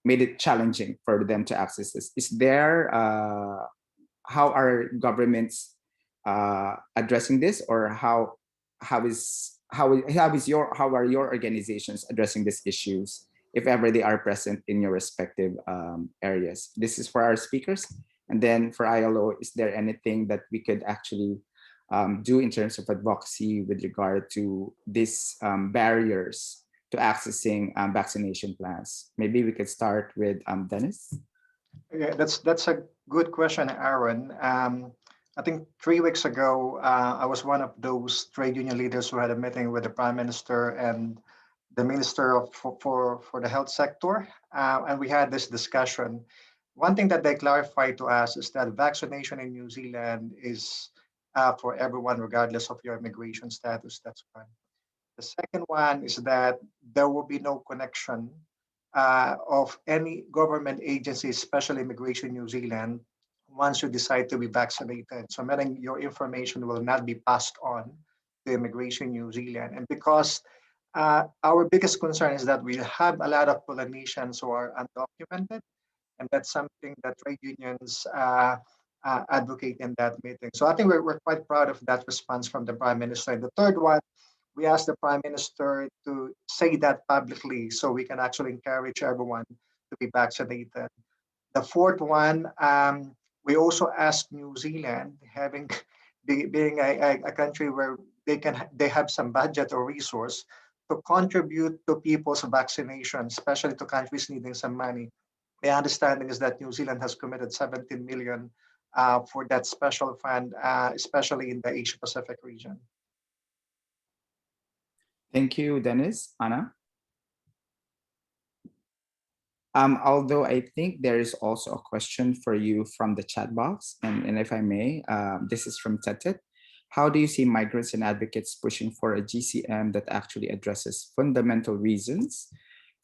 it challenging for them to access this. Is there how are governments addressing this, or how are your organizations addressing these issues if ever they are present in your respective areas? This is for our speakers. And then for ILO, is there anything that we could actually do in terms of advocacy with regard to these barriers to accessing vaccination plans? Maybe we could start with Dennis. Yeah, that's a good question, Aaron. I think 3 weeks ago, I was one of those trade union leaders who had a meeting with the Prime Minister and the Minister for the health sector, and we had this discussion. One thing that they clarified to us is that vaccination in New Zealand is for everyone, regardless of your immigration status. That's one. The second one is that there will be no connection of any government agency, especially Immigration New Zealand, once you decide to be vaccinated. So meaning your information will not be passed on to Immigration New Zealand. And because our biggest concern is that we have a lot of Polynesians who are undocumented, and that's something that trade unions advocate in that meeting. So I think we're quite proud of that response from the Prime Minister. And the third one, we asked the Prime Minister to say that publicly so we can actually encourage everyone to be vaccinated. The fourth one, we also asked New Zealand, being a country where they have some budget or resource, to contribute to people's vaccination, especially to countries needing some money. My understanding is that New Zealand has committed 17 million for that special fund, especially in the Asia Pacific region. Thank you, Dennis. Anna? Although I think there is also a question for you from the chat box, and if I may, this is from Tetet. How do you see migrants and advocates pushing for a GCM that actually addresses fundamental reasons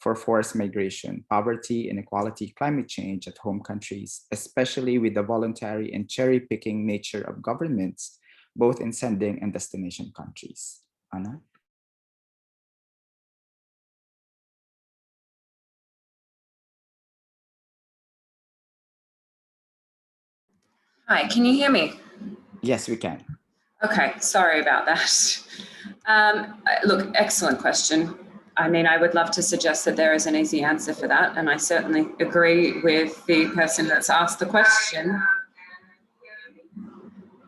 for forced migration, poverty, inequality, climate change at home countries, especially with the voluntary and cherry-picking nature of governments, both in sending and destination countries? Anna? Hi, can you hear me? Yes, we can. Okay, sorry about that. Look, excellent question. I mean, I would love to suggest that there is an easy answer for that, and I certainly agree with the person that's asked the question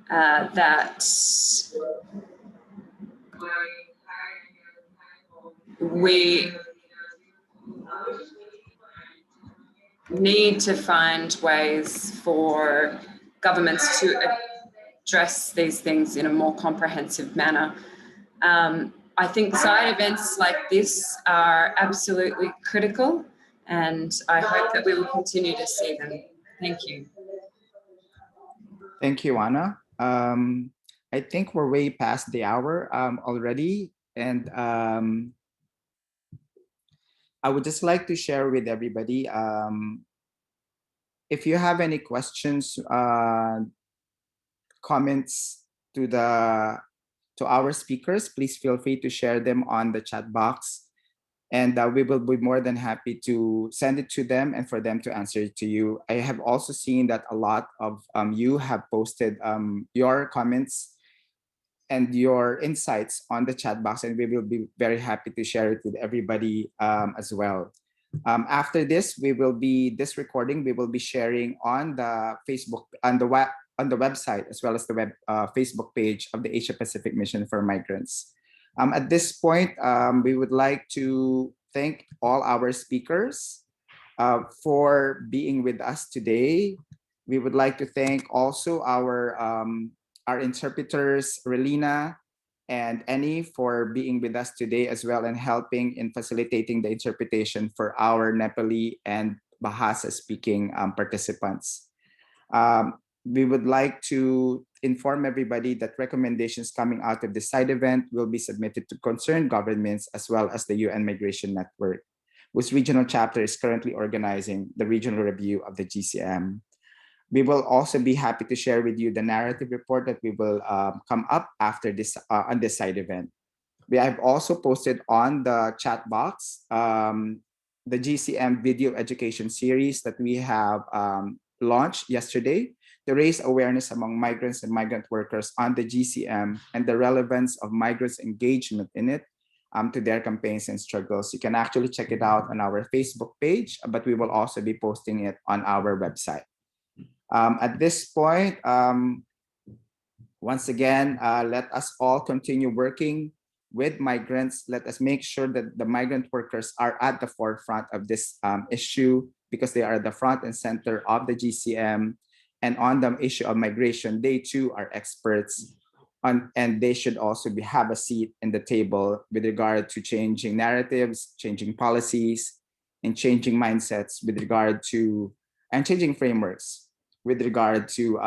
that we need to find ways for governments to address these things in a more comprehensive manner. I think side events like this are absolutely critical, and I hope that we will continue to see them. Thank you. Thank you, Anna. I think we're way past the hour already, and I would just like to share with everybody, if you have any questions, comments to our speakers, please feel free to share them on the chat box, and we will be more than happy to send it to them and for them to answer it to you. I have also seen that a lot of you have posted your comments and your insights on the chat box, and we will be very happy to share it with everybody as well. After this, this recording we will be sharing on the Facebook, on the website, as well as the Facebook page of the Asia Pacific Mission for Migrants. At this point, we would like to thank all our speakers for being with us today. We would like to thank also our interpreters, Relina and Annie, for being with us today as well and helping in facilitating the interpretation for our Nepali and Bahasa speaking participants. We would like to inform everybody that recommendations coming out of the side event will be submitted to concerned governments as well as the UN Migration Network, whose regional chapter is currently organizing the regional review of the GCM. We will also be happy to share with you the narrative report that we will come up after this on this side event. We have also posted on the chat box the GCM video education series that we have launched yesterday to raise awareness among migrants and migrant workers on the GCM and the relevance of migrants' engagement in it to their campaigns and struggles. You can actually check it out on our Facebook page, but we will also be posting it on our website. At this point, once again, let us all continue working with migrants. Let us make sure that the migrant workers are at the forefront of this issue, because they are the front and center of the GCM. And on the issue of migration, they too are experts on, and they should also have a seat in the table with regard to changing narratives, changing policies, and changing mindsets with regard to, and changing frameworks with regard to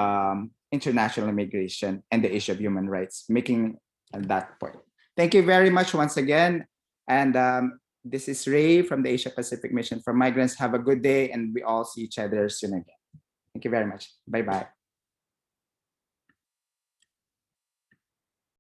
international immigration and the issue of human rights, making that point. Thank you very much once again. And this is Ray from the Asia Pacific Mission for Migrants. Have a good day, and we all see each other soon again. Thank you very much. Bye-bye.